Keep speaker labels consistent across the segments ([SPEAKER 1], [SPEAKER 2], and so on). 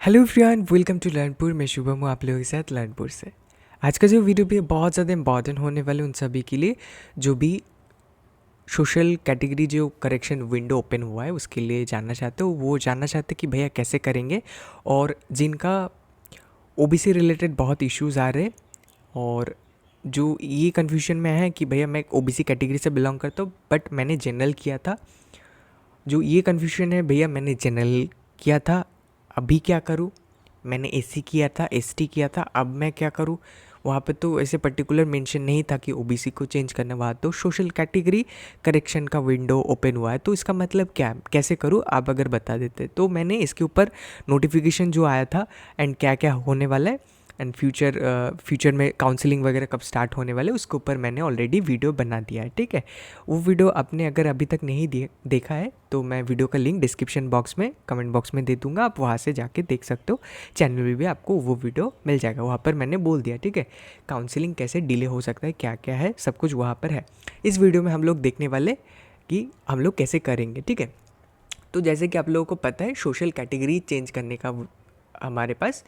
[SPEAKER 1] Hello everyone, welcome to Learnpur. मैं शुभम हूँ आप लोगों के साथ लर्नपुर से। आज का जो वीडियो भी बहुत ज़्यादा इंपॉर्टेंट होने वाले उन सभी के लिए जो भी सोशल कैटेगरी जो करेक्शन विंडो ओपन हुआ है उसके लिए जानना चाहते हो, वो जानना चाहते कि भैया कैसे करेंगे, और जिनका ओबीसी रिलेटेड बहुत इश्यूज़ आ रहे और जो ये कन्फ्यूजन में है कि भैया मैं ओबीसी कैटेगरी से बिलोंग करता हूँ बट मैंने जनरल किया था। जो ये कन्फ्यूजन है भैया मैंने जनरल किया था, अभी क्या करूँ? मैंने एससी किया था, एसटी किया था, अब मैं क्या करूँ? वहाँ पे तो ऐसे पर्टिकुलर मेंशन नहीं था कि ओबीसी को चेंज करना। वहाँ तो सोशल कैटेगरी करेक्शन का विंडो ओपन हुआ है, तो इसका मतलब क्या है, कैसे करूँ? आप अगर बता देते तो मैंने इसके ऊपर नोटिफिकेशन जो आया था एंड क्या क्या होने वाला है एंड फ्यूचर में काउंसलिंग वगैरह कब स्टार्ट होने वाले उसके ऊपर मैंने ऑलरेडी वीडियो बना दिया है। ठीक है, वो वीडियो आपने अगर अभी तक नहीं देखा है तो मैं वीडियो का लिंक डिस्क्रिप्शन बॉक्स में कमेंट बॉक्स में दे दूंगा, आप वहाँ से जाके देख सकते हो। चैनल में भी आपको वो वीडियो मिल जाएगा, वहाँ पर मैंने बोल दिया। ठीक है, काउंसलिंग कैसे डिले हो सकता है, क्या क्या है, सब कुछ वहाँ पर है। इस वीडियो में हम लोग देखने वाले कि हम लोग कैसे करेंगे। ठीक है, तो जैसे कि आप लोगों को पता है सोशल कैटेगरी चेंज करने का हमारे पास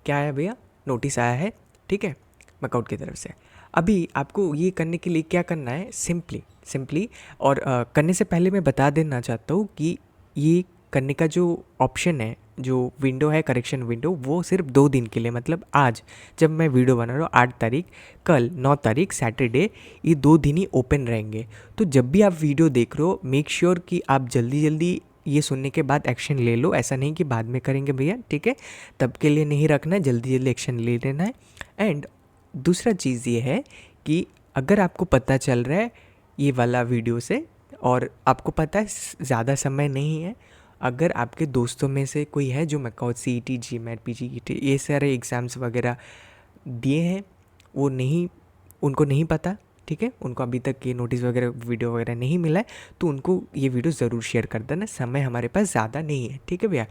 [SPEAKER 1] क्या है भैया, नोटिस आया है। ठीक है, मैकआउट की तरफ से। अभी आपको ये करने के लिए क्या करना है, सिंपली और करने से पहले मैं बता देना चाहता हूँ कि ये करने का जो ऑप्शन है, जो विंडो है करेक्शन विंडो, वो सिर्फ 2 दिन के लिए, मतलब आज जब मैं वीडियो बना रहा हूँ 8 तारीख, कल 9 तारीख सैटरडे, ये 2 दिन ही ओपन रहेंगे। तो जब भी आप वीडियो देख रहे हो मेक श्योर कि आप जल्दी जल्दी ये सुनने के बाद एक्शन ले लो, ऐसा नहीं कि बाद में करेंगे भैया। ठीक है, तब के लिए नहीं रखना है, जल्दी जल्दी एक्शन ले लेना है। एंड दूसरा चीज़ ये है कि अगर आपको पता चल रहा है ये वाला वीडियो से और आपको पता है ज़्यादा समय नहीं है, अगर आपके दोस्तों में से कोई है जो मैकआउट सीईटी, जीमैट, पीजीईटी ये सारे एग्ज़ाम्स वगैरह दिए हैं, वो नहीं, उनको नहीं पता, ठीक है, उनको अभी तक ये नोटिस वगैरह वीडियो वगैरह नहीं मिला है, तो उनको ये वीडियो ज़रूर शेयर कर देना। समय हमारे पास ज़्यादा नहीं है। ठीक है भैया,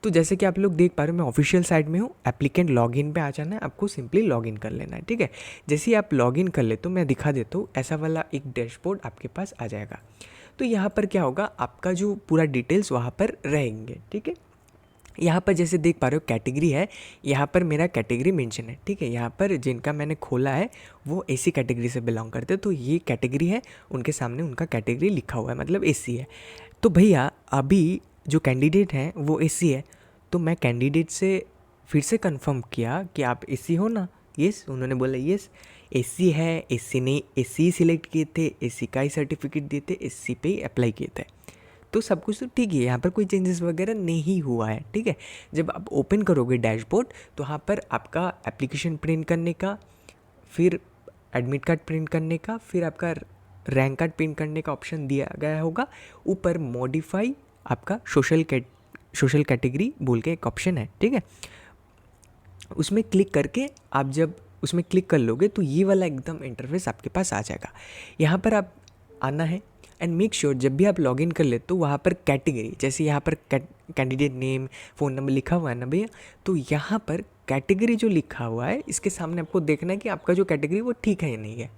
[SPEAKER 1] तो जैसे कि आप लोग देख पा रहे हो मैं ऑफिशियल साइट में हूँ, एप्लीकेंट लॉगिन पे आ जाना है, आपको सिंपली लॉगिन कर लेना है। ठीक है, जैसे ही आप लॉगिन कर ले तो मैं दिखा देता हूँ, ऐसा वाला एक डैशबोर्ड आपके पास आ जाएगा। तो यहाँ पर क्या होगा, आपका जो पूरा डिटेल्स वहाँ पर रहेंगे। ठीक है, यहाँ पर जैसे देख पा रहे हो कैटेगरी है, यहाँ पर मेरा कैटेगरी मेंशन है। ठीक है, यहाँ पर जिनका मैंने खोला है वो एसी कैटेगरी से बिलोंग करते हैं, तो ये कैटेगरी है, उनके सामने उनका कैटेगरी लिखा हुआ है, मतलब एसी है। तो भैया अभी जो कैंडिडेट हैं वो एसी है, तो मैं कैंडिडेट से फिर से कंफर्म किया कि आप एसी हो ना। यस, उन्होंने बोला यस एसी है। एसी ने एसी सिलेक्ट किए थे, एसी का ही सर्टिफिकेट दिए थे, एसी पे ही अप्लाई किए थे, तो सब कुछ तो ठीक है, यहाँ पर कोई चेंजेस वगैरह नहीं हुआ है। ठीक है, जब आप ओपन करोगे डैशबोर्ड तो यहाँ पर आपका एप्लीकेशन प्रिंट करने का, फिर एडमिट कार्ड प्रिंट करने का, फिर आपका रैंक कार्ड प्रिंट करने का ऑप्शन दिया गया होगा। ऊपर मॉडिफाई आपका सोशल कैटेगरी बोल के एक ऑप्शन है। ठीक है, उसमें क्लिक करके आप जब उसमें क्लिक कर लोगे तो ये वाला एकदम इंटरफेस आपके पास आ जाएगा। यहाँ पर आप आना है एंड मेक श्योर जब भी आप लॉगिन कर ले तो वहाँ पर कैटेगरी, जैसे यहाँ पर कैंडिडेट नेम, फ़ोन नंबर लिखा हुआ है ना भैया, तो यहाँ पर कैटेगरी जो लिखा हुआ है इसके सामने आपको देखना है कि आपका जो कैटेगरी वो ठीक है या नहीं है।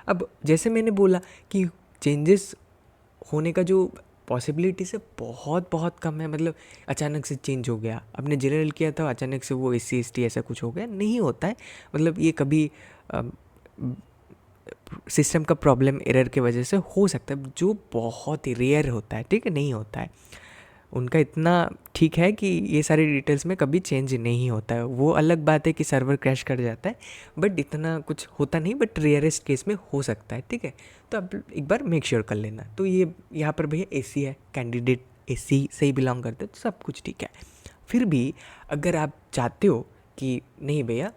[SPEAKER 1] अब जैसे मैंने बोला कि चेंजेस होने का जो पॉसिबिलिटी से बहुत बहुत कम है, मतलब अचानक से चेंज हो गया, आपने जनरल किया था अचानक से वो एससी एसटी ऐसा कुछ हो गया, नहीं होता है। मतलब ये कभी सिस्टम का प्रॉब्लम एरर की वजह से हो सकता है, जो बहुत ही रेयर होता है। ठीक है, नहीं होता है, उनका इतना ठीक है कि ये सारी डिटेल्स में कभी चेंज नहीं होता है। वो अलग बात है कि सर्वर क्रैश कर जाता है, बट इतना कुछ होता नहीं, बट रेयरेस्ट केस में हो सकता है। ठीक है, तो आप एक बार मेक श्योर कर लेना। तो ये यहाँ पर भैया एसी है, कैंडिडेट एसी से ही बिलोंग करते हैं, तो सब कुछ ठीक है। फिर भी अगर आप चाहते हो कि नहीं भैया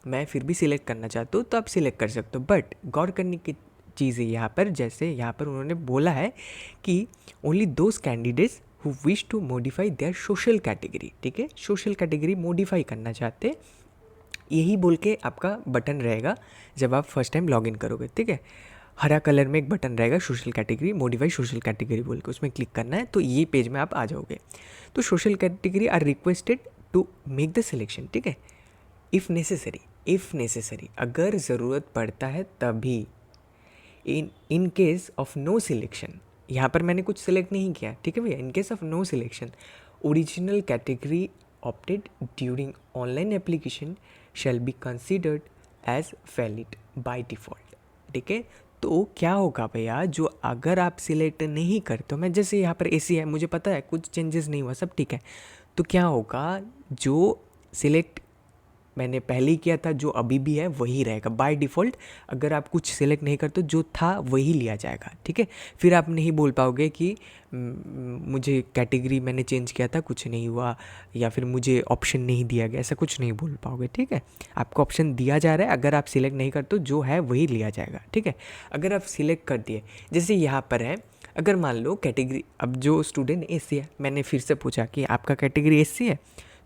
[SPEAKER 1] मैं फिर भी सिलेक्ट करना चाहता हूँ, तो आप सिलेक्ट कर सकते हो, बट गौर करने की चीज़ है यहाँ पर, जैसे यहाँ पर उन्होंने बोला है कि only those candidates who wish to modify their social category. ठीक है, सोशल कैटेगरी मॉडिफाई करना चाहते, यही बोल के आपका बटन रहेगा जब आप फर्स्ट टाइम लॉगिन करोगे। ठीक है, हरा कलर में एक बटन रहेगा social category, modify social category बोल के, उसमें क्लिक करना है, तो ये पेज में आप आ जाओगे। तो social category are requested to make the selection. ठीक है, इफ़ नेसेसरी अगर ज़रूरत पड़ता है तभी, in case of no selection, यहाँ पर मैंने कुछ सिलेक्ट नहीं किया। ठीक है भैया, in case of no selection original category opted during online application shall be considered as valid by default. ठीक है, तो क्या होगा भैया, जो अगर आप सिलेक्ट नहीं करते हो, मैं जैसे यहाँ पर एसी है, मुझे पता है कुछ चेंजेस नहीं हुआ, सब ठीक है, तो क्या होगा, जो सिलेक्ट मैंने पहले ही किया था जो अभी भी है वही रहेगा बाय डिफ़ॉल्ट। अगर आप कुछ सिलेक्ट नहीं करते जो था वही लिया जाएगा। ठीक है, फिर आप नहीं बोल पाओगे कि मुझे कैटेगरी मैंने चेंज किया था कुछ नहीं हुआ, या फिर मुझे ऑप्शन नहीं दिया गया, ऐसा कुछ नहीं बोल पाओगे। ठीक है, आपको ऑप्शन दिया जा रहा है, अगर आप सिलेक्ट नहीं करते जो है वही लिया जाएगा। ठीक है, अगर आप सिलेक्ट कर दिए, जैसे यहाँ पर है, अगर मान लो कैटेगरी, अब जो स्टूडेंट एससी है, मैंने फिर से पूछा कि आपका कैटेगरी एससी है,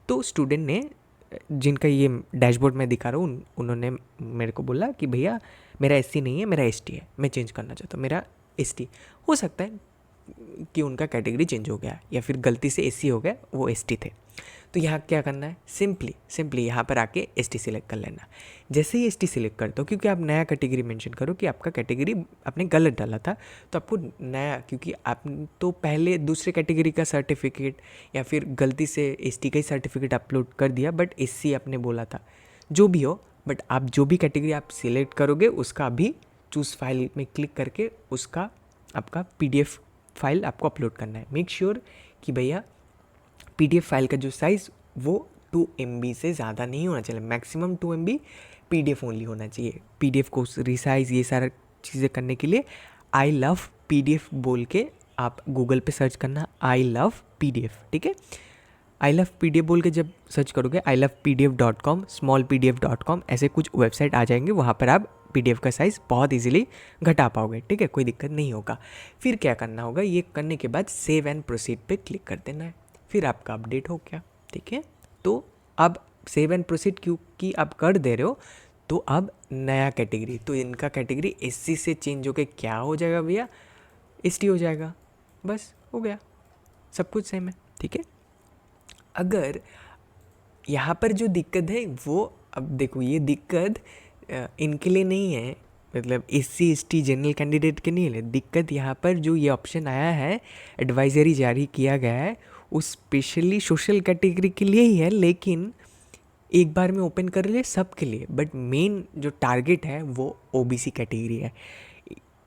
[SPEAKER 1] तो स्टूडेंट ने, जिनका ये डैशबोर्ड में दिखा रहा हूँ, उन्होंने मेरे को बोला कि भैया मेरा एससी नहीं है, मेरा एसटी है, मैं चेंज करना चाहता हूँ, मेरा एसटी। हो सकता है कि उनका कैटेगरी चेंज हो गया या फिर गलती से एससी हो गया, वो एसटी थे। तो यहाँ क्या करना है, सिंपली यहाँ पर आके एसटी सिलेक्ट कर लेना। जैसे ही एसटी सिलेक्ट करते हो, क्योंकि आप नया कैटेगरी मेंशन करो कि आपका कैटेगरी आपने गलत डाला था, तो आपको नया, क्योंकि आप तो पहले दूसरे कैटेगरी का सर्टिफिकेट या फिर गलती से एसटी का ही सर्टिफिकेट अपलोड कर दिया, बट एससी आपने बोला था, जो भी हो, बट आप जो भी कैटेगरी आप सिलेक्ट करोगे उसका अभी चूज़ फाइल में क्लिक करके उसका आपका PDF फाइल आपको अपलोड करना है। मेक श्योर कि भैया PDF फाइल का जो साइज़ वो 2 MB से ज़्यादा नहीं होना चाहिए, मैक्सिमम 2 MB PDF ओनली होना चाहिए। PDF को रिसाइज़ ये सारा चीज़ें करने के लिए आई लव PDF बोल के आप गूगल पे सर्च करना, आई लव PDF। ठीक है, आई लव PDF बोल के जब सर्च करोगे, ilovepdf.com, smallpdf.com, ऐसे कुछ वेबसाइट आ जाएंगे, वहाँ पर आप PDF का साइज़ बहुत इजीली घटा पाओगे। ठीक है, कोई दिक्कत नहीं होगा। फिर क्या करना होगा, ये करने के बाद सेव एंड प्रोसीड पे क्लिक कर देना है, फिर आपका अपडेट हो गया। ठीक है, तो अब सेव एंड प्रोसीड क्योंकि आप कर दे रहे हो, तो अब नया कैटेगरी, तो इनका कैटेगरी SC से चेंज होकर क्या हो जाएगा भैया, ST हो जाएगा। बस हो गया, सब कुछ सेम है। ठीक है, अगर यहाँ पर जो दिक्कत है वो, अब देखो ये दिक्कत इनके लिए नहीं है, मतलब SC ST जनरल कैंडिडेट के नहीं है दिक्कत। यहाँ पर जो ये ऑप्शन आया है, एडवाइजरी जारी किया गया है, वो स्पेशली सोशल कैटेगरी के लिए ही है, लेकिन एक बार में ओपन कर ले सबके लिए, बट मेन जो टारगेट है वो OBC कैटेगरी है।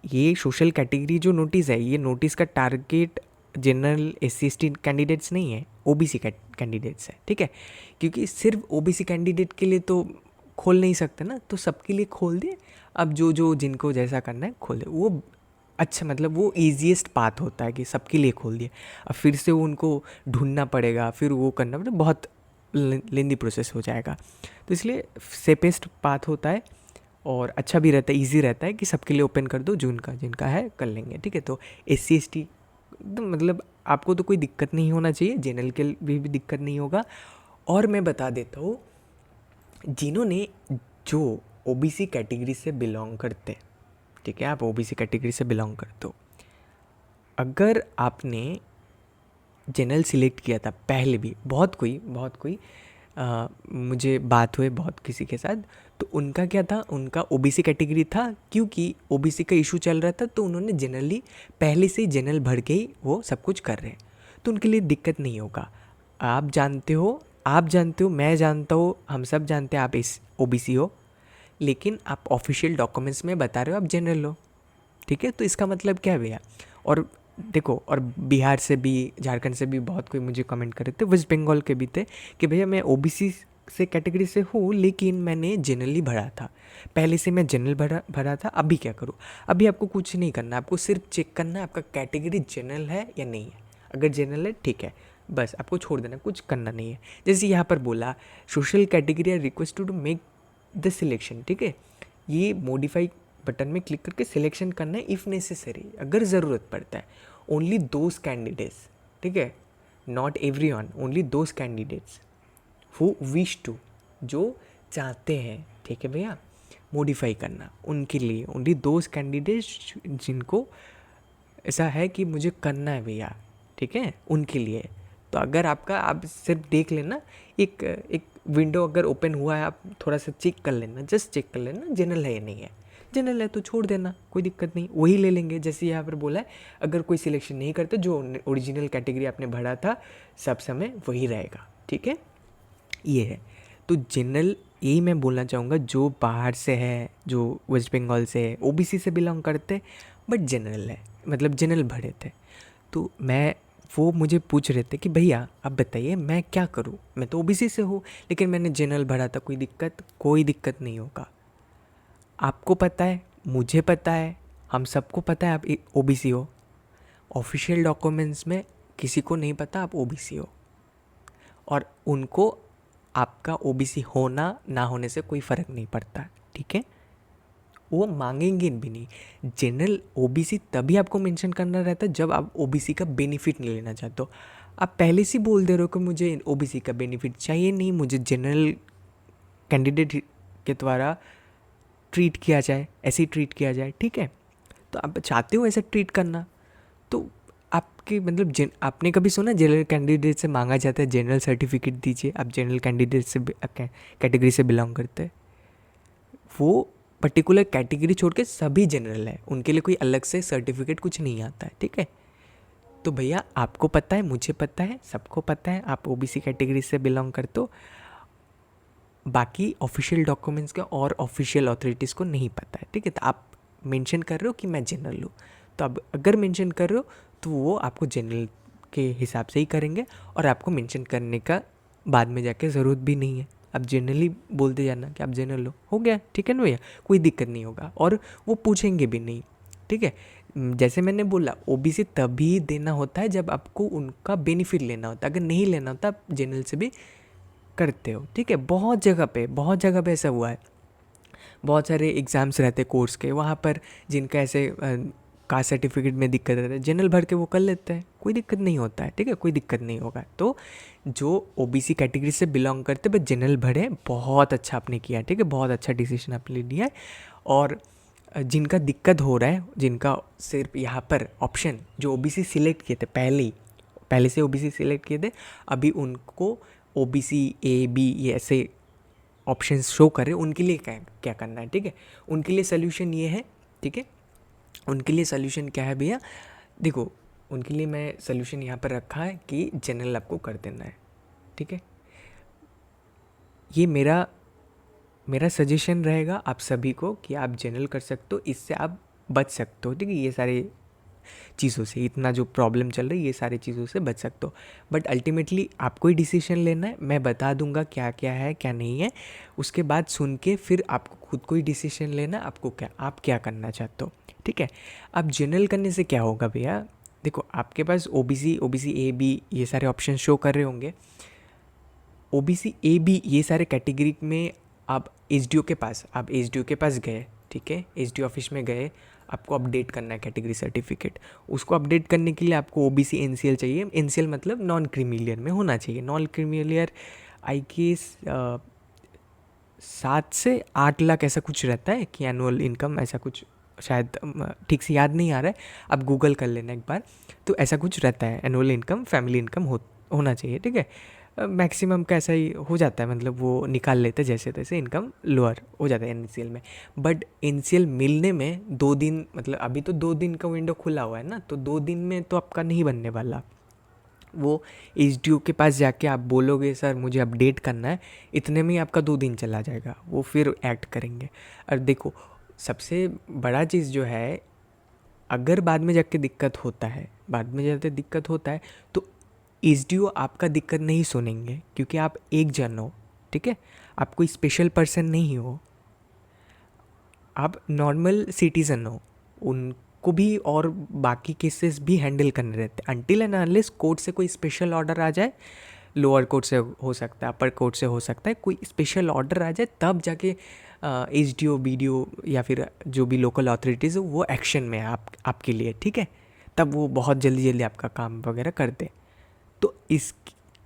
[SPEAKER 1] ये सोशल कैटेगरी जो नोटिस है, ये नोटिस का target general SC ST candidates नहीं है, OBC कैंडिडेट्स है। ठीक है, क्योंकि सिर्फ OBC कैंडिडेट के लिए तो खोल नहीं सकते ना, तो सबके लिए खोल दिए। अब जो जिनको जैसा करना है खोल दे, वो अच्छा, मतलब वो ईजीएस्ट पाथ होता है कि सबके लिए खोल दिए। अब फिर से वो उनको ढूंढना पड़ेगा, फिर वो करना पड़ेगा, बहुत लेंदी प्रोसेस हो जाएगा। तो इसलिए सेफेस्ट पाथ होता है और अच्छा भी रहता है, ईजी रहता है कि सबके लिए ओपन कर दो, जिनका है कर लेंगे। ठीक है, तो SC ST मतलब आपको तो कोई दिक्कत नहीं होना चाहिए, जनरल के भी दिक्कत नहीं होगा। और मैं बता देता हूँ, जिन्होंने जो OBC कैटेगरी से बिलोंग करते, ठीक है, आप OBC कैटेगरी से बिलोंग करते हो, अगर आपने जनरल सिलेक्ट किया था पहले भी, बहुत कोई मुझे बात हुए बहुत किसी के साथ, तो उनका क्या था, उनका OBC कैटेगरी था, क्योंकि OBC का इशू चल रहा था, तो उन्होंने जनरली पहले से ही जनरल भर के ही वो सब कुछ कर रहे हैं, तो उनके लिए दिक्कत नहीं होगा। आप जानते हो, मैं जानता हूँ, हम सब जानते हैं आप इस OBC हो, लेकिन आप ऑफिशियल डॉक्यूमेंट्स में बता रहे हो आप जनरल हो। ठीक है, तो इसका मतलब क्या है भैया। और देखो, और बिहार से भी, झारखंड से भी बहुत कोई मुझे कमेंट कर रहे थे, वेस्ट बंगाल के भी थे, कि भैया मैं OBC से कैटेगरी से हूँ, लेकिन मैंने जनरली भरा था, पहले से मैं जनरल भरा था, अभी क्या करूँ। अभी आपको कुछ नहीं करना, आपको सिर्फ चेक करना है आपका कैटेगरी जनरल है या नहीं है। अगर जनरल है ठीक है, बस आपको छोड़ देना, कुछ करना नहीं है। जैसे यहाँ पर बोला, social category are request to make the selection. ठीक है, ये मॉडिफाई बटन में क्लिक करके सिलेक्शन करना है, इफ़ नेसेसरी, अगर ज़रूरत पड़ता है। ओनली दोज कैंडिडेट्स, ठीक है, not everyone, only those candidates who wish to, जो चाहते हैं, ठीक है भैया, मॉडिफाई करना, उनके लिए ओनली दोज कैंडिडेट्स जिनको ऐसा है कि मुझे करना है भैया, ठीक है, उनके लिए। तो अगर आपका, आप सिर्फ देख लेना, एक विंडो अगर ओपन हुआ है, आप थोड़ा सा चेक कर लेना, जस्ट चेक कर लेना जनरल है या नहीं है, जनरल है तो छोड़ देना, कोई दिक्कत नहीं, वही ले लेंगे। जैसे यहाँ पर बोला है, अगर कोई सिलेक्शन नहीं करते, जो ओरिजिनल कैटेगरी आपने भरा था सब समय वही रहेगा, ठीक है, ये है। तो जनरल यही मैं बोलना चाहूँगा, जो बाहर से है, जो वेस्ट बंगाल से है, ओबीसी से बिलोंग करते बट जनरल है, मतलब जनरल भरे थे, तो मैं वो मुझे पूछ रहे थे कि भैया आप बताइए मैं क्या करूँ, मैं तो ओबीसी से हूँ लेकिन मैंने जनरल भरा था, कोई दिक्कत नहीं होगा। आपको पता है, मुझे पता है, हम सबको पता है आप ओबीसी हो। ऑफिशियल डॉक्यूमेंट्स में किसी को नहीं पता आप ओबीसी हो, और उनको आपका ओबीसी होना ना होने से कोई फ़र्क नहीं पड़ता, ठीक है, वो मांगेंगे भी नहीं। जनरल ओबीसी तभी आपको मेंशन करना रहता है जब आप ओबीसी का बेनिफिट नहीं लेना चाहते हो। आप पहले से बोल दे रहे हो कि मुझे ओबीसी का बेनिफिट चाहिए नहीं, मुझे जनरल कैंडिडेट के द्वारा ट्रीट किया जाए, ऐसे ही ट्रीट किया जाए, ठीक है, तो आप चाहते हो ऐसा ट्रीट करना, तो आपके मतलब आपने कभी सुना जनरल कैंडिडेट से मांगा जाता है जनरल सर्टिफिकेट दीजिए, आप जनरल कैंडिडेट से कैटेगरी से बिलोंग करते हैं, वो पर्टिकुलर कैटेगरी छोड़ के सभी जनरल है, उनके लिए कोई अलग से सर्टिफिकेट कुछ नहीं आता है, ठीक है। तो भैया आपको पता है, मुझे पता है, सबको पता है आप ओबीसी कैटेगरी से बिलोंग करते हो, बाकी ऑफिशियल डॉक्यूमेंट्स का और ऑफिशियल अथॉरिटीज़ को नहीं पता है, ठीक है। तो आप मेंशन कर रहे हो कि मैं जनरल हूँ, तो अब अगर मेंशन कर रहे हो तो वो आपको जनरल के हिसाब से ही करेंगे, और आपको मेंशन करने का बाद में जाके ज़रूरत भी नहीं है, आप जनरली बोलते जाना कि आप जनरल हो गया, ठीक है ना भैया, कोई दिक्कत नहीं होगा, और वो पूछेंगे भी नहीं, ठीक है। जैसे मैंने बोला, ओबीसी तभी देना होता है जब आपको उनका बेनिफिट लेना होता है, अगर नहीं लेना होता आप जनरल से भी करते हो, ठीक है। बहुत जगह पे ऐसा हुआ है, बहुत सारे एग्ज़ाम्स रहते हैं कोर्स के, वहाँ पर जिनका ऐसे कास्ट सर्टिफिकेट में दिक्कत रहता है, जनरल भर के वो कर लेते हैं, कोई दिक्कत नहीं होता है, ठीक है, कोई दिक्कत नहीं होगा। तो जो ओबीसी कैटेगरी से बिलोंग करते बट जनरल भरे, बहुत अच्छा आपने किया, ठीक है, बहुत अच्छा डिसीजन आपने लिया है। और जिनका दिक्कत हो रहा है, जिनका सिर्फ यहाँ पर ऑप्शन जो ओबीसी सिलेक्ट किए थे पहले से ओबीसी सिलेक्ट किए थे, अभी उनको ओबीसी ए बी ये ऐसे ऑप्शंस शो कर रहे हैं, उनके लिए क्या क्या करना है, ठीक है, उनके लिए सोल्यूशन ये है, ठीक है, उनके लिए सोल्यूशन क्या है भैया, देखो उनके लिए मैं सोल्यूशन यहाँ पर रखा है कि जनरल आपको कर देना है, ठीक है। ये मेरा सजेशन रहेगा आप सभी को कि आप जनरल कर सकते हो, इससे आप बच सकते हो, ठीक है, ये सारे चीज़ों से, इतना जो प्रॉब्लम चल रही है ये सारी चीज़ों से बच सकते हो। बट अल्टीमेटली आपको ही डिसीजन लेना है, मैं बता दूंगा क्या क्या है क्या नहीं है, उसके बाद सुन के फिर आपको खुद को ही डिसीजन लेना आपको आप क्या करना चाहते हो, ठीक है। अब जनरल करने से क्या होगा भैया, देखो आपके पास ओबीसी ए बी ये सारे ऑप्शन शो कर रहे होंगे, ओबीसी ए बी ये सारे कैटेगरी में आप एसडीओ के पास गए, ठीक है, एसडीओ ऑफिस में गए, आपको अपडेट करना है कैटेगरी सर्टिफिकेट, उसको अपडेट करने के लिए आपको ओबीसी एनसीएल चाहिए, एनसीएल मतलब नॉन क्रीमिलियर में होना चाहिए, नॉन क्रीमिलियर आई गेस 7 से 8 लाख ऐसा कुछ रहता है कि एनुअल इनकम, ऐसा कुछ शायद ठीक से याद नहीं आ रहा है, आप गूगल कर लेना एक बार, तो ऐसा कुछ रहता है, एनुअल इनकम फैमिली इनकम होना चाहिए, ठीक है। मैक्सिमम का ऐसा ही हो जाता है, मतलब वो निकाल लेते हैं जैसे तैसे, इनकम लोअर हो जाता है एनसीएल में। बट एनसीएल मिलने में 2 दिन, मतलब अभी तो 2 दिन का विंडो खुला हुआ है ना, तो 2 दिन में तो आपका नहीं बनने वाला, वो एसडीओ के पास जाके आप बोलोगे सर मुझे अपडेट करना है, इतने में ही आपका 2 दिन चला जाएगा, वो फिर एक्ट करेंगे। और देखो सबसे बड़ा चीज़ जो है, अगर बाद में जाके दिक्कत होता है तो एसडीओ आपका दिक्कत नहीं सुनेंगे, क्योंकि आप एक जन हो, ठीक है, आप कोई स्पेशल पर्सन नहीं हो, आप नॉर्मल सिटीज़न हो, उनको भी और बाकी केसेस भी हैंडल करने रहते हैं, अनटिल एंड अनलेस कोर्ट से कोई स्पेशल ऑर्डर आ जाए, लोअर कोर्ट से हो सकता है, अपर कोर्ट से हो सकता है, कोई स्पेशल ऑर्डर आ जाए, तब जाके एसडीओ बीडीओ या फिर जो भी लोकल अथॉरिटीज़ हो वो एक्शन में है आपके लिए, ठीक है, तब वो बहुत जल्दी जल्दी आपका काम वगैरह कर दे। तो इस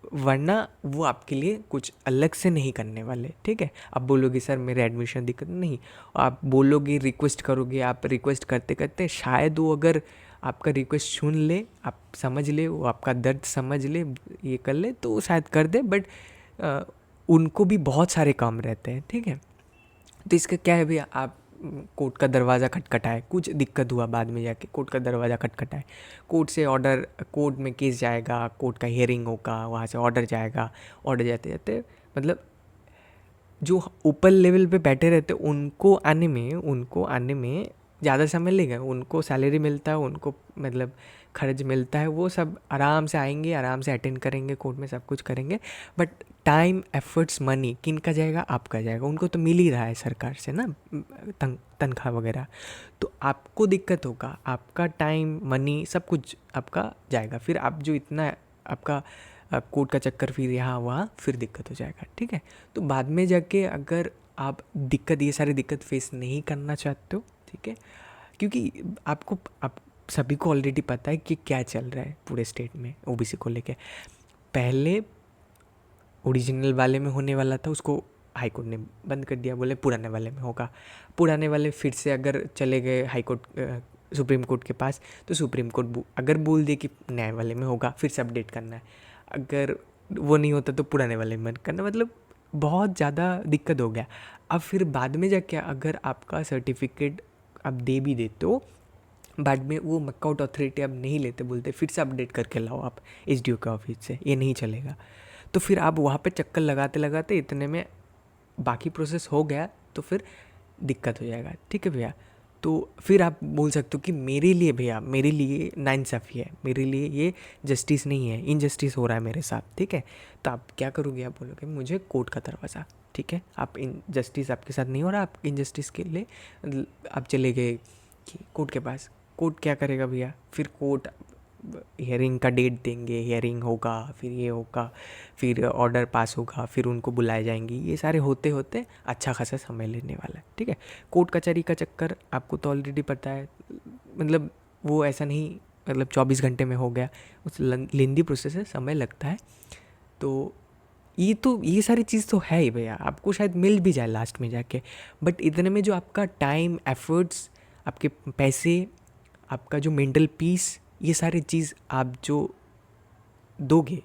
[SPEAKER 1] वरना वो आपके लिए कुछ अलग से नहीं करने वाले, ठीक है। आप बोलोगे सर मेरे एडमिशन दिक्कत नहीं, आप बोलोगे रिक्वेस्ट करोगे, आप रिक्वेस्ट करते करते शायद वो अगर आपका रिक्वेस्ट सुन ले, आप समझ ले, वो आपका दर्द समझ ले, ये कर ले, तो शायद कर दे, बट उनको भी बहुत सारे काम रहते हैं, ठीक है। तो इसका क्या है भैया, आप कोर्ट का दरवाज़ा खटखटाए, कुछ दिक्कत हुआ बाद में जाके, कोर्ट का दरवाज़ा खटखटाए, कोर्ट से ऑर्डर, कोर्ट में केस जाएगा, कोर्ट का हियरिंग होगा, वहाँ से ऑर्डर जाएगा, ऑर्डर जाते जाते मतलब जो ऊपर लेवल पे बैठे रहते उनको आने में ज़्यादा समय लगेगा, उनको सैलरी मिलता है, उनको मतलब खर्च मिलता है, वो सब आराम से आएंगे, आराम से अटेंड करेंगे कोर्ट में, सब कुछ करेंगे। बट टाइम, एफर्ट्स, मनी किन का जाएगा? आपका जाएगा। उनको तो मिल ही रहा है सरकार से ना तनख्वाह वगैरह, तो आपको दिक्कत होगा, आपका टाइम, मनी सब कुछ आपका जाएगा। फिर आप जो इतना आपका कोर्ट का चक्कर, फिर यहाँ वहाँ, फिर दिक्कत हो जाएगा। ठीक है, तो बाद में जाके अगर आप ये सारी दिक्कत फेस नहीं करना चाहते हो, ठीक है, क्योंकि आप सभी को ऑलरेडी पता है कि क्या चल रहा है पूरे स्टेट में ओबीसी को लेके। पहले ओरिजिनल वाले में होने वाला था, उसको हाई कोर्ट ने बंद कर दिया, बोले पुराने वाले में होगा। पुराने वाले फिर से अगर चले गए हाई कोर्ट, सुप्रीम कोर्ट के पास, तो सुप्रीम कोर्ट अगर बोल दे कि नए वाले में होगा, फिर से अपडेट करना है। अगर वो नहीं होता तो पुराने वाले में करना, मतलब बहुत ज़्यादा दिक्कत हो गया। अब फिर बाद में जाके अगर आपका सर्टिफिकेट आप दे भी देते हो, बाद में वो मक्काउट अथॉरिटी अब नहीं लेते, बोलते फिर से अपडेट करके लाओ आप एसडीओ के ऑफिस से, ये नहीं चलेगा। तो फिर आप वहाँ पे चक्कर लगाते लगाते इतने में बाकी प्रोसेस हो गया, तो फिर दिक्कत हो जाएगा। ठीक है भैया, तो फिर आप बोल सकते हो कि मेरे लिए भैया, मेरे लिए नाइंसाफ़ी है, मेरे लिए ये जस्टिस नहीं है, इनजस्टिस हो रहा है मेरे साथ। ठीक है, तो आप क्या करोगे? आप बोलोगे मुझे कोर्ट का दरवाज़ा। ठीक है, आप जस्टिस आपके साथ नहीं हो रहा, आप इनजस्टिस के लिए आप चले गए कि कोर्ट के पास। कोर्ट क्या करेगा भैया? फिर कोर्ट हियरिंग का डेट देंगे, हियरिंग होगा, फिर ये होगा, फिर ऑर्डर पास होगा, फिर उनको बुलाए जाएंगी, ये सारे होते होते अच्छा खासा समय लेने वाला है। ठीक है, कोर्ट कचहरी का चक्कर आपको तो ऑलरेडी पता है, मतलब वो ऐसा नहीं मतलब 24 घंटे में हो गया, उस लेंदी प्रोसेस है, समय लगता है। तो ये सारी चीज़ तो है ही भैया, आपको शायद मिल भी जाए लास्ट में जाके, बट इतने में जो आपका टाइम, एफर्ट्स, आपके पैसे, आपका जो मेंटल पीस, ये सारी चीज़ आप जो दोगे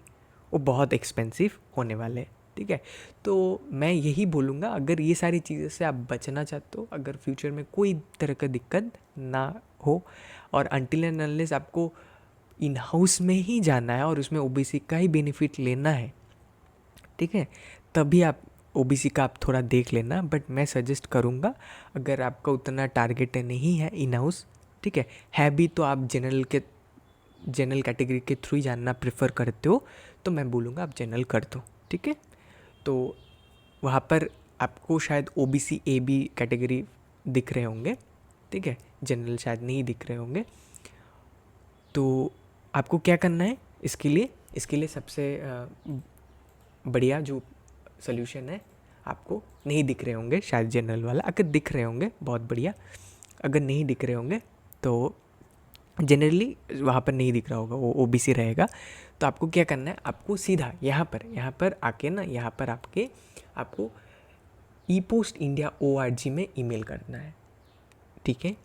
[SPEAKER 1] वो बहुत एक्सपेंसिव होने वाले हैं। ठीक है, तो मैं यही बोलूँगा, अगर ये सारी चीज़ों से आप बचना चाहते हो, अगर फ्यूचर में कोई तरह का दिक्कत ना हो, और अनटिल एंड अनलेस आपको इन हाउस में ही जाना है और उसमें ओबीसी का ही बेनिफिट लेना है, ठीक है, तभी आप ओबीसी का आप थोड़ा देख लेना। बट मैं सजेस्ट करूँगा, अगर आपका उतना टारगेट नहीं है इन हाउस, ठीक है भी, तो आप जनरल कैटेगरी के थ्रू ही जानना प्रेफर करते हो, तो मैं बोलूँगा आप जनरल कर दो। ठीक है, तो वहाँ पर आपको शायद ओबीसी AB कैटेगरी दिख रहे होंगे, ठीक है, जनरल शायद नहीं दिख रहे होंगे। तो आपको क्या करना है इसके लिए सबसे बढ़िया जो सॉल्यूशन है, आपको नहीं दिख रहे होंगे शायद जनरल वाला, अगर दिख रहे होंगे बहुत बढ़िया, अगर नहीं दिख रहे होंगे तो जनरली वहाँ पर नहीं दिख रहा होगा, वो ओबीसी रहेगा। तो आपको क्या करना है, आपको सीधा यहाँ पर आके ना, यहाँ पर आपको ePost India ORG में ईमेल करना है। ठीक है,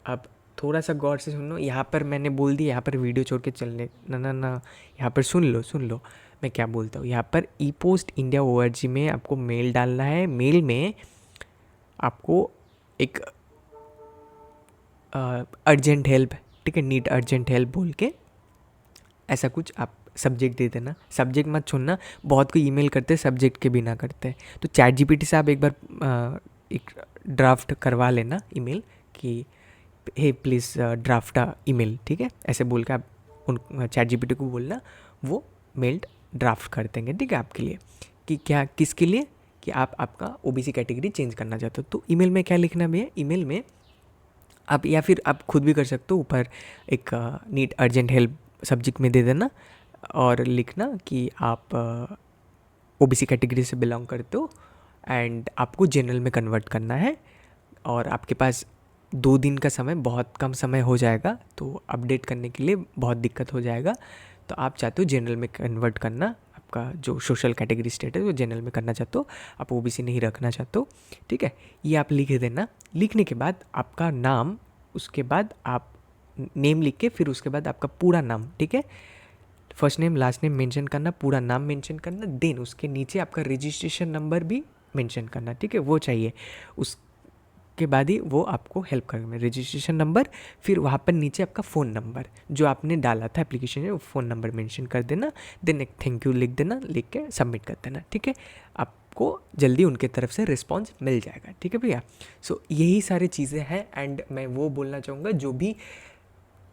[SPEAKER 1] अब थोड़ा सा गौर से सुनो, यहाँ पर मैंने बोल दिया, यहाँ पर वीडियो छोड़ के चलने ना, यहाँ पर सुन लो मैं क्या बोलता हूँ। यहाँ पर ePost India ORG में आपको मेल डालना है। मेल में आपको एक अर्जेंट हेल्प, ठीक है, नीड अर्जेंट हेल्प बोल के ऐसा कुछ आप सब्जेक्ट दे देना। सब्जेक्ट मत छोड़ना, बहुत कोई ईमेल करते हैं सब्जेक्ट के बिना करते हैं, तो ChatGPT से आप एक बार एक ड्राफ्ट करवा लेना ईमेल कि हे प्लीज़ ड्राफ्ट ईमेल, ठीक है, ऐसे बोल के आप उन ChatGPT को बोलना, वो मेल ड्राफ्ट कर देंगे। ठीक है, आपके लिए कि क्या, किसके लिए, कि आप आपका ओबीसी कैटेगरी चेंज करना चाहते हो। तो ईमेल में क्या लिखना भैया, ईमेल में आप, या फिर आप खुद भी कर सकते हो, ऊपर एक नीड अर्जेंट हेल्प सब्जेक्ट में दे देना और लिखना कि आप ओबीसी कैटेगरी से बिलोंग करते हो एंड आपको जनरल में कन्वर्ट करना है, और आपके पास 2 दिन का समय, बहुत कम समय हो जाएगा, तो अपडेट करने के लिए बहुत दिक्कत हो जाएगा। तो आप चाहते हो जनरल में कन्वर्ट करना, आपका जो सोशल कैटेगरी स्टेट है वो जनरल में करना चाहते हो, आप ओबीसी नहीं रखना चाहते हो। ठीक है, ये आप लिख देना। लिखने के बाद आपका नाम, उसके बाद आप नेम लिख के, फिर उसके बाद आपका पूरा नाम, ठीक है, first name last name mention करना, पूरा नाम मेंशन करना, देन उसके नीचे आपका रजिस्ट्रेशन नंबर भी मेंशन करना। ठीक है, वो चाहिए। उसके उसके बाद ही वो आपको हेल्प करेंगे। रजिस्ट्रेशन नंबर, फिर वहाँ पर नीचे आपका फ़ोन नंबर जो आपने डाला था एप्लीकेशन में, वो फ़ोन नंबर मेंशन कर देना, देन एक थैंक यू लिख देना, लिख के सबमिट कर देना, ठीक है। आपको जल्दी उनके तरफ से रिस्पॉन्स मिल जाएगा, ठीक है भैया। सो यही सारी चीज़ें हैं। एंड मैं वो बोलना चाहूँगा जो भी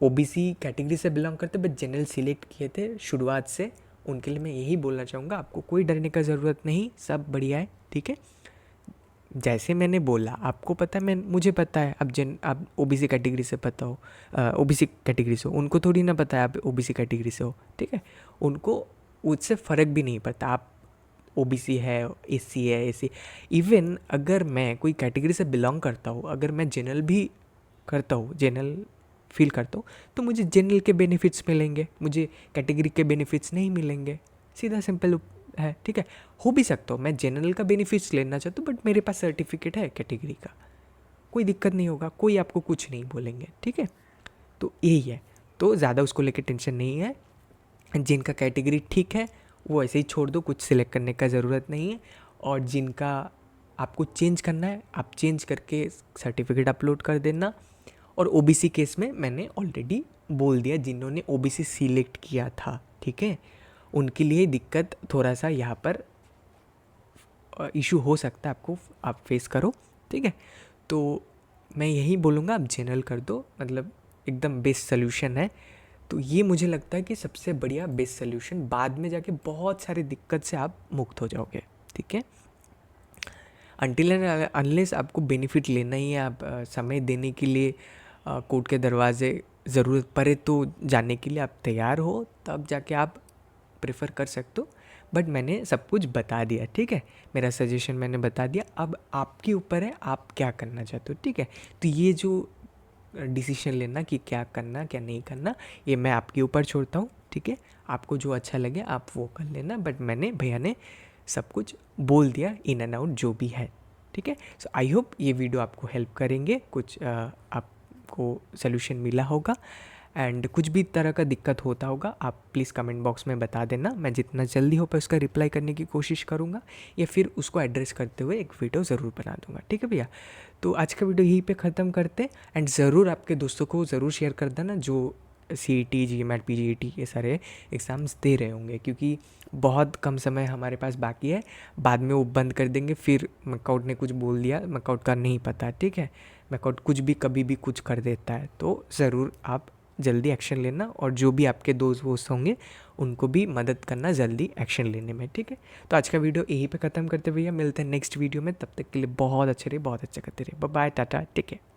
[SPEAKER 1] ओबीसी कैटेगरी से बिलोंग करते बट जनरल सिलेक्ट किए थे शुरुआत से, उनके लिए मैं यही बोलना चाहूँगा, आपको कोई डरने का ज़रूरत नहीं, सब बढ़िया है, ठीक है। जैसे मैंने बोला, आपको पता है, मुझे पता है, आप ओबीसी कैटेगरी से पता हो, ओबीसी कैटेगरी से हो, उनको थोड़ी ना पता है आप ओबीसी कैटेगरी से हो, ठीक है। उनको उससे फ़र्क भी नहीं पड़ता आप ओबीसी है, एससी है, एससी। इवन अगर मैं कोई कैटेगरी से बिलोंग करता हूँ, अगर मैं जनरल भी करता हूँ, जनरल फील करता हूँ, तो मुझे जनरल के बेनिफिट्स मिलेंगे, मुझे कैटेगरी के बेनिफिट्स नहीं मिलेंगे। सीधा सिंपल है, ठीक है। हो भी सकता हूँ मैं जनरल का बेनिफिट्स लेना चाहता हूँ, बट मेरे पास सर्टिफिकेट है कैटेगरी का, कोई दिक्कत नहीं होगा, कोई आपको कुछ नहीं बोलेंगे, ठीक है। तो यही है, तो ज़्यादा उसको लेकर टेंशन नहीं है। जिनका कैटेगरी ठीक है वो ऐसे ही छोड़ दो, कुछ सिलेक्ट करने का ज़रूरत नहीं है। और जिनका आपको चेंज करना है, आप चेंज करके सर्टिफिकेट अपलोड कर देना। और ओबीसी केस में मैंने ऑलरेडी बोल दिया, जिन्होंने ओबीसी सिलेक्ट किया था, ठीक है, उनके लिए दिक्कत थोड़ा सा यहाँ पर इशू हो सकता है, आपको आप फेस करो, ठीक है। तो मैं यही बोलूँगा, आप जनरल कर दो, मतलब एकदम बेस्ट सोल्यूशन है। तो ये मुझे लगता है कि सबसे बढ़िया बेस्ट सोल्यूशन, बाद में जाके बहुत सारी दिक्कत से आप मुक्त हो जाओगे, ठीक है। अनटिल एंड अनलेस आपको बेनिफिट लेना ही है, आप समय देने के लिए कोर्ट के दरवाजे ज़रूरत पड़े तो जाने के लिए आप तैयार हो, तब जाके आप प्रेफर कर सकते हो। बट मैंने सब कुछ बता दिया, ठीक है, मेरा सजेशन मैंने बता दिया। अब आपके ऊपर है, आप क्या करना चाहते हो, ठीक है। तो ये जो डिसीजन लेना कि क्या करना क्या नहीं करना, ये मैं आपके ऊपर छोड़ता हूँ, ठीक है। आपको जो अच्छा लगे आप वो कर लेना, बट मैंने भैया ने सब कुछ बोल दिया इन एंड आउट जो भी है, ठीक है। सो आई होप ये वीडियो आपको हेल्प करेंगे, कुछ आपको सोल्यूशन मिला होगा। एंड कुछ भी तरह का दिक्कत होता होगा आप प्लीज़ कमेंट बॉक्स में बता देना, मैं जितना जल्दी हो पाए उसका रिप्लाई करने की कोशिश करूँगा, या फिर उसको एड्रेस करते हुए एक वीडियो ज़रूर बना दूँगा, ठीक है भैया। तो आज का वीडियो यहीं पे ख़त्म करते हैं। एंड ज़रूर आपके दोस्तों को ज़रूर शेयर कर देना जो CET, GMAT, PGET ये सारे एग्ज़ाम्स दे रहे होंगे, क्योंकि बहुत कम समय हमारे पास बाकी है, बाद में वो बंद कर देंगे, फिर मैकआउट ने कुछ बोल दिया, मैकआउट का नहीं पता, ठीक है। मैकआउट कुछ भी कभी भी कुछ कर देता है, तो ज़रूर आप जल्दी एक्शन लेना, और जो भी आपके दोस्त वोस्त होंगे उनको भी मदद करना जल्दी एक्शन लेने में, ठीक है। तो आज का वीडियो यहीं पे ख़त्म करते भैया, मिलते हैं नेक्स्ट वीडियो में, तब तक के लिए बहुत अच्छे रहिए, बहुत अच्छा करते रहिए, bye bye, tata, take care.